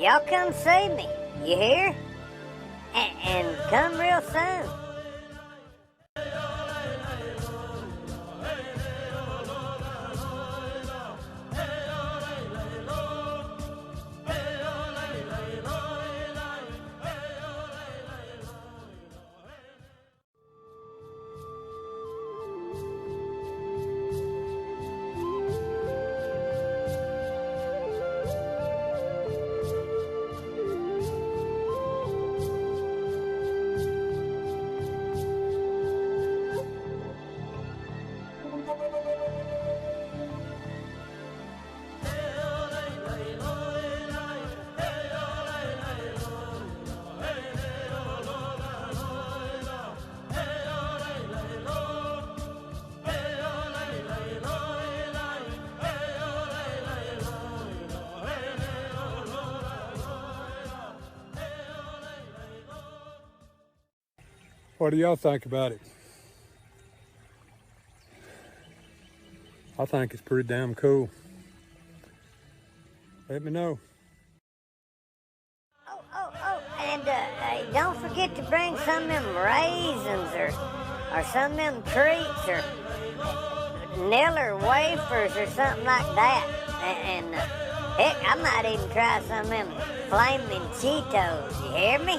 y'all come see me, you hear? And come real soon. What do y'all think about it? I think it's pretty damn cool. Let me know. And don't forget to bring some of them raisins or some of them treats or Neller wafers or something like that. And heck, I might even try some of them flaming Cheetos. You hear me?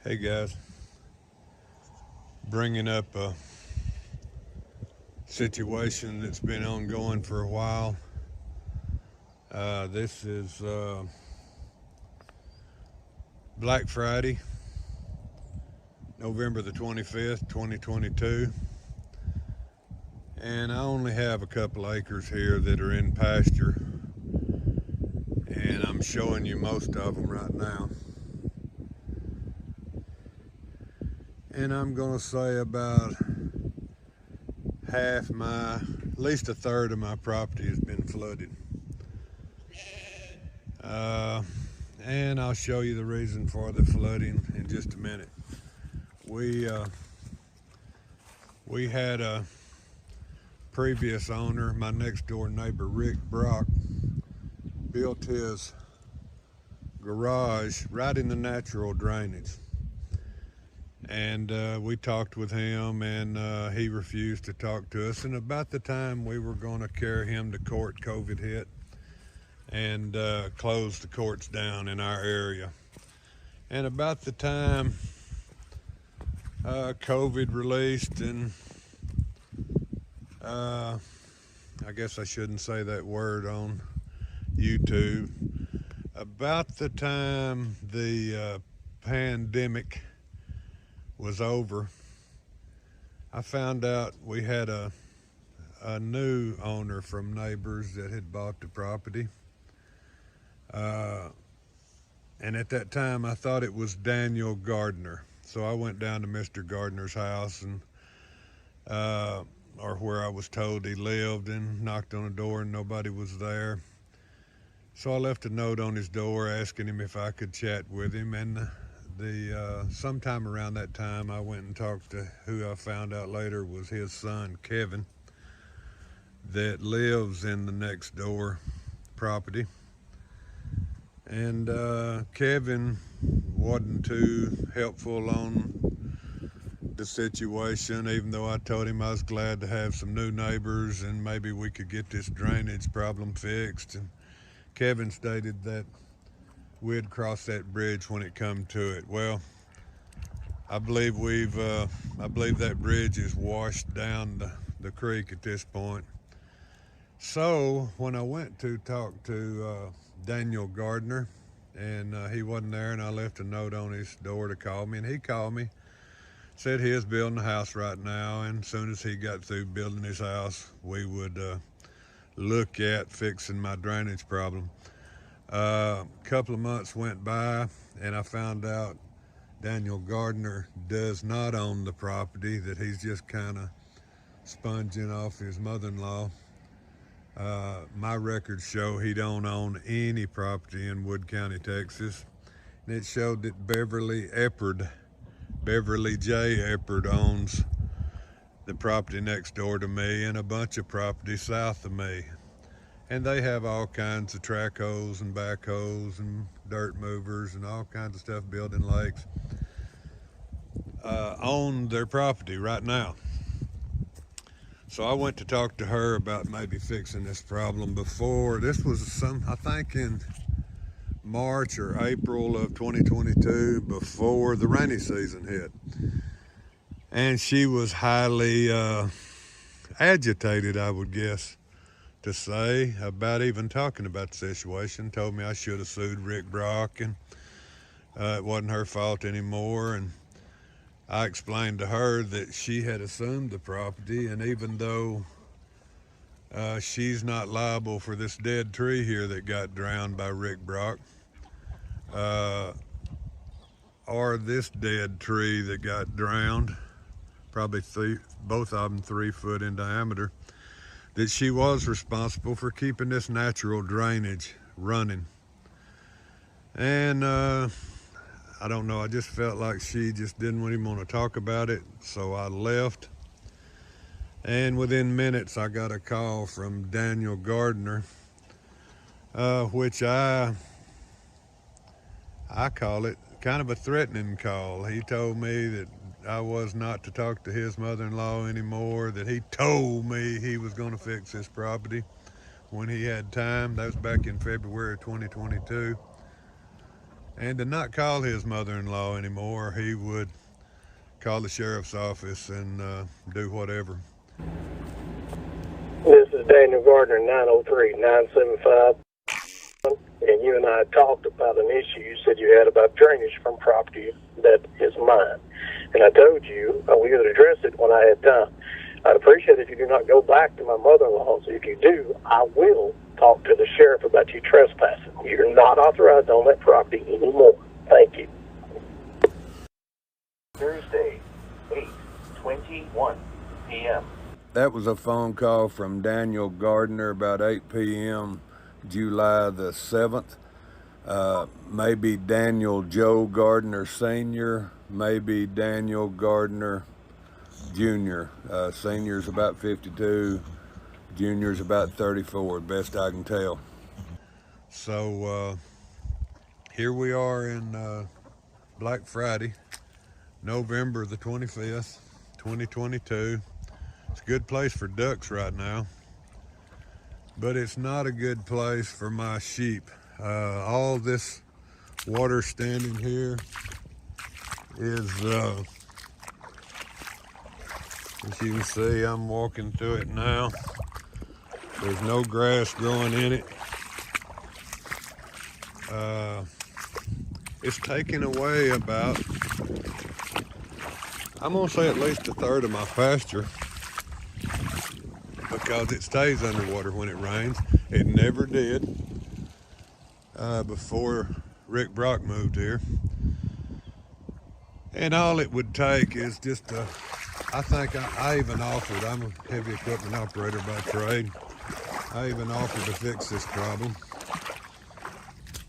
Hey guys, bringing up a situation that's been ongoing for a while. This is Black Friday, November the 25th, 2022. And I only have a couple acres here that are in pasture. And I'm showing you most of them right now. And I'm gonna say about at least a third of my property has been flooded. And I'll show you the reason for the flooding in just a minute. We had a previous owner, my next door neighbor, Rick Brock, built his garage right in the natural drainage. And we talked with him, and he refused to talk to us. And about the time we were going to carry him to court, COVID hit and closed the courts down in our area. And about the time COVID released, and I guess I shouldn't say that word on YouTube, about the time the pandemic was over, I found out we had a new owner from neighbors that had bought the property. And at that time I thought it was Daniel Gardner. So I went down to Mr. Gardner's house, and or where I was told he lived, and knocked on the door and nobody was there. So I left a note on his door asking him if I could chat with him, and sometime around that time I went and talked to who I found out later was his son, Kevin, that lives in the next door property. And Kevin wasn't too helpful on the situation, even though I told him I was glad to have some new neighbors and maybe we could get this drainage problem fixed. And Kevin stated that we'd cross that bridge when it come to it. Well, I believe that bridge is washed down the creek at this point. So when I went to talk to Daniel Gardner, and he wasn't there, and I left a note on his door to call me, and he called me, said he is building a house right now, and as soon as he got through building his house, we would look at fixing my drainage problem. A couple of months went by, and I found out Daniel Gardner does not own the property, that he's just kind of sponging off his mother-in-law. My records show he don't own any property in Wood County, Texas. And it showed that Beverly J. Eppard owns the property next door to me and a bunch of property south of me. And they have all kinds of track holes and backhoes and dirt movers and all kinds of stuff, building lakes, on their property right now. So I went to talk to her about maybe fixing this problem before. This was I think in March or April of 2022, before the rainy season hit. And she was highly agitated, I would guess to say, about even talking about the situation. Told me I should have sued Rick Brock, and it wasn't her fault anymore. And I explained to her that she had assumed the property, and even though she's not liable for this dead tree here that got drowned by Rick Brock, or this dead tree that got drowned, probably both of them 3 foot in diameter, that she was responsible for keeping this natural drainage running. And I don't know, I just felt like she just didn't even want to talk about it, so I left. And within minutes I got a call from Daniel Gardner, which I call it kind of a threatening call. He told me that I was not to talk to his mother-in-law anymore, that he told me he was going to fix this property when he had time. That was back in February of 2022. And to not call his mother-in-law anymore, he would call the sheriff's office and do whatever. This is Daniel Gardner, 903-975. And you and I talked about an issue you said you had about drainage from property that is mine. And I told you we would address it when I had time. I'd appreciate it if you do not go back to my mother-in-law. So if you do, I will talk to the sheriff about you trespassing. You're not authorized on that property anymore. Thank you. Thursday, 8:21 p.m. That was a phone call from Daniel Gardner about 8 p.m. July the 7th. Maybe Daniel Joe Gardner Sr., maybe Daniel Gardner Jr. Senior's about 52, Junior's about 34, best I can tell. So here we are in Black Friday, November the 25th, 2022. It's a good place for ducks right now, but it's not a good place for my sheep. All this water standing here is, as you can see, I'm walking through it now. There's no grass growing in it. It's taking away about, I'm gonna say at least a third of my pasture, because it stays underwater when it rains. It never did before Rick Brock moved here. And all it would take is just I think I even offered, I'm a heavy equipment operator by trade, I even offered to fix this problem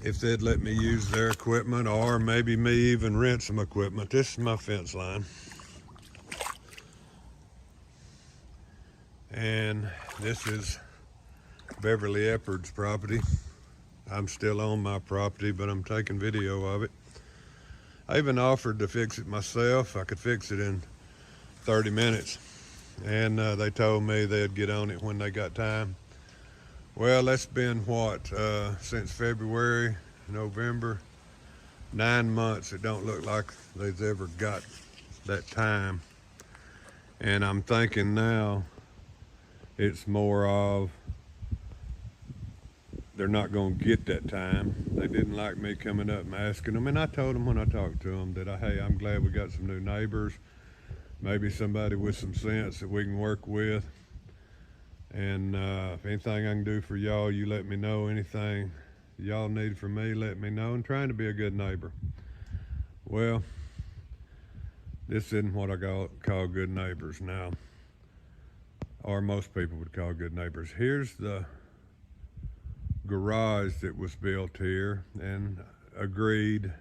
if they'd let me use their equipment, or maybe me even rent some equipment. This is my fence line. And this is Beverly Eppard's property. I'm still on my property, but I'm taking video of it. I even offered to fix it myself. I could fix it in 30 minutes. And they told me they'd get on it when they got time. Well, that's been what, since February, November, 9 months. It don't look like they've ever got that time. And I'm thinking now it's more of they're not going to get that time. They didn't like me coming up and asking them. And I told them when I talked to them that, hey, I'm glad we got some new neighbors, maybe somebody with some sense that we can work with. And if anything I can do for y'all, you let me know. Anything y'all need from me, let me know. And trying to be a good neighbor. Well, this isn't what I call good neighbors now, or most people would call good neighbors. Here's the garage that was built here, and agreed,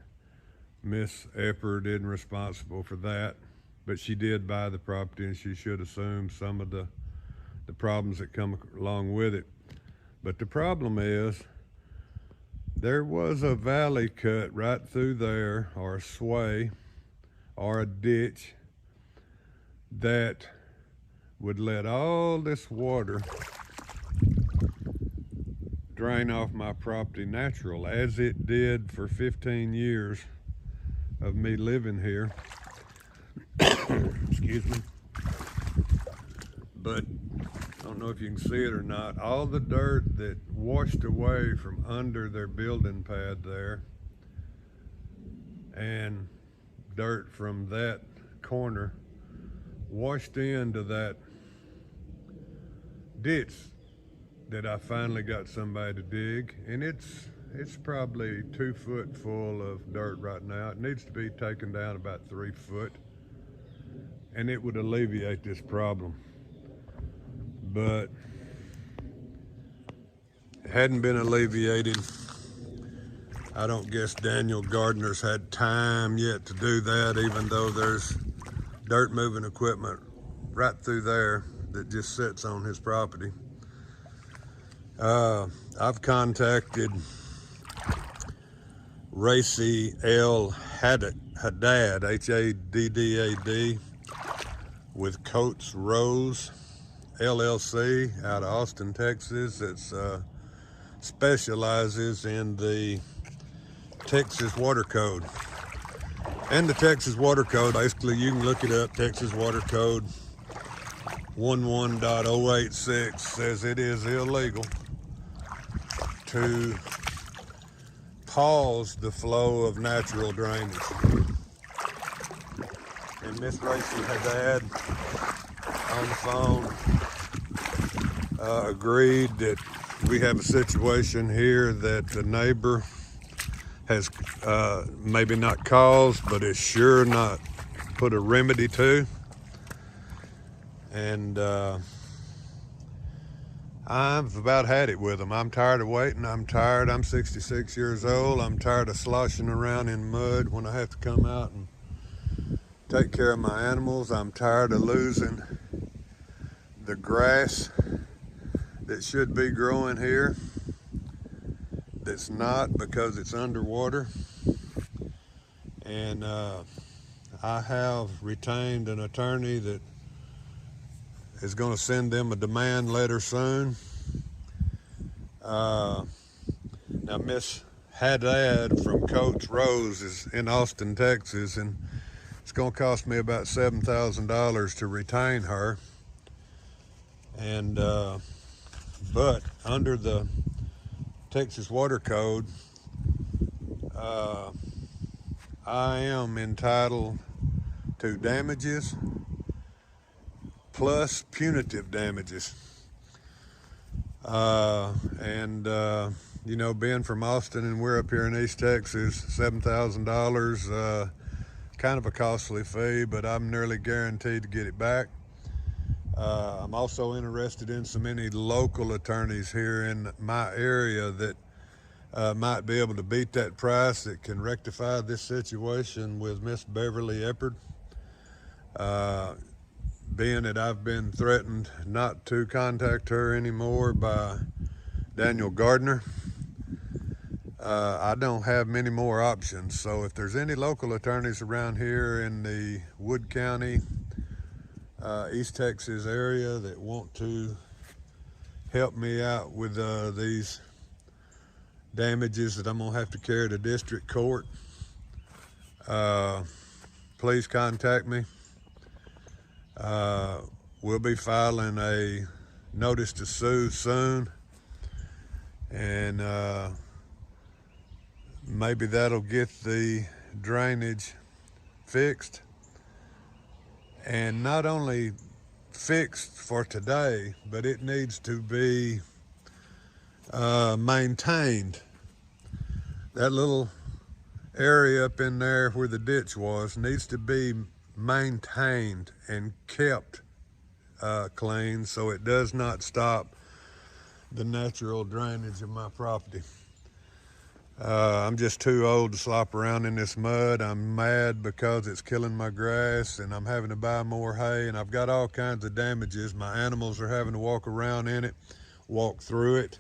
Miss Eppard isn't responsible for that, but she did buy the property and she should assume some of the problems that come along with it. But the problem is, there was a valley cut right through there, or a sway, or a ditch that would let all this water drain off my property natural, as it did for 15 years of me living here. Excuse me. But I don't know if you can see it or not, all the dirt that washed away from under their building pad there, and dirt from that corner washed into that ditch that I finally got somebody to dig, and it's probably 2 foot full of dirt right now. It needs to be taken down about 3 foot, and it would alleviate this problem. But it hadn't been alleviated. I don't guess Daniel Gardner's had time yet to do that, even though there's dirt moving equipment right through there that just sits on his property. I've contacted Racy Haddad, Haddad, with Coates Rose LLC out of Austin, Texas. It's specializes in the Texas Water Code. And the Texas Water Code, basically you can look it up, Texas Water Code 11.086 says it is illegal to pause the flow of natural drainage. And Miss Racy Haddad on the phone agreed that we have a situation here that the neighbor has maybe not caused, but is sure not put a remedy to. And I've about had it with them. I'm tired of waiting. I'm tired. I'm 66 years old. I'm tired of sloshing around in mud when I have to come out and take care of my animals. I'm tired of losing the grass that should be growing here that's not, because it's underwater. And I have retained an attorney that is going to send them a demand letter soon. Now, Miss Haddad from Coates Rose is in Austin, Texas, and it's going to cost me about $7,000 to retain her. And but under the Texas Water Code, I am entitled to damages plus punitive damages. You know, being from Austin and we're up here in East Texas, $7,000, kind of a costly fee, but I'm nearly guaranteed to get it back. I'm also interested in so many local attorneys here in my area that might be able to beat that price, that can rectify this situation with Miss Beverly Eppard. Being that I've been threatened not to contact her anymore by Daniel Gardner, I don't have many more options. So if there's any local attorneys around here in the Wood County, East Texas area that want to help me out with these damages that I'm gonna have to carry to district court, please contact me. We'll be filing a notice to sue soon, and maybe that'll get the drainage fixed, and not only fixed for today, but it needs to be maintained That little area up in there where the ditch was needs to be maintained and kept clean so it does not stop the natural drainage of my property. I'm just too old to slop around in this mud. I'm mad because it's killing my grass and I'm having to buy more hay, and I've got all kinds of damages. My animals are having to walk around in it, walk through it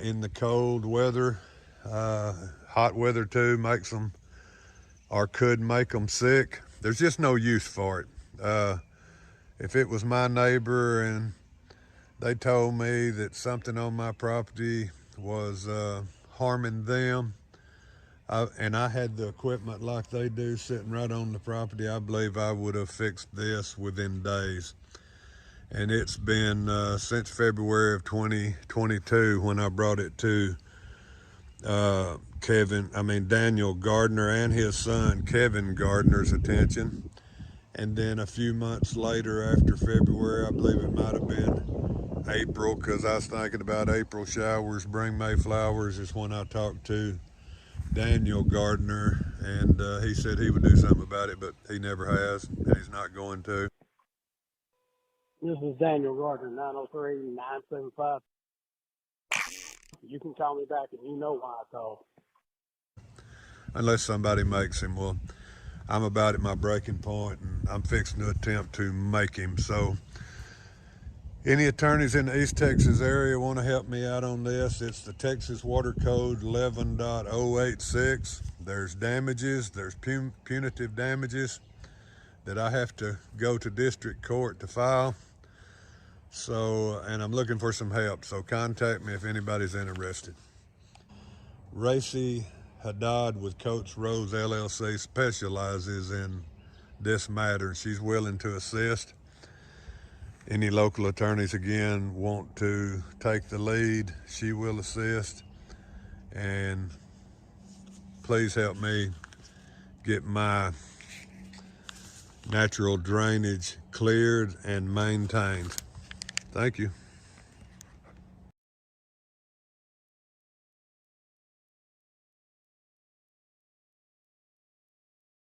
in the cold weather. Hot weather too makes them, or could make them, sick. There's just no use for it. If it was my neighbor and they told me that something on my property was harming them, and I had the equipment like they do sitting right on the property, I believe I would have fixed this within days. And it's been since February of 2022 when I brought it to Daniel Gardner and his son Kevin Gardner's attention. And then a few months later, after February, I believe it might have been April, because I was thinking about April showers, bring May flowers, is when I talked to Daniel Gardner, and he said he would do something about it, but he never has, and he's not going to. This is Daniel Gardner, 903-975. You can call me back, and you know why I called. Unless somebody makes him. Well, I'm about at my breaking point, and I'm fixing to attempt to make him. So any attorneys in the East Texas area want to help me out on this, it's the Texas Water Code 11.086. There's damages, there's punitive damages that I have to go to district court to file. So, and I'm looking for some help, so contact me if anybody's interested. Racy Haddad with Coates Rose LLC specializes in this matter. She's willing to assist. Any local attorneys, again, want to take the lead, she will assist. And please help me get my natural drainage cleared and maintained. Thank you.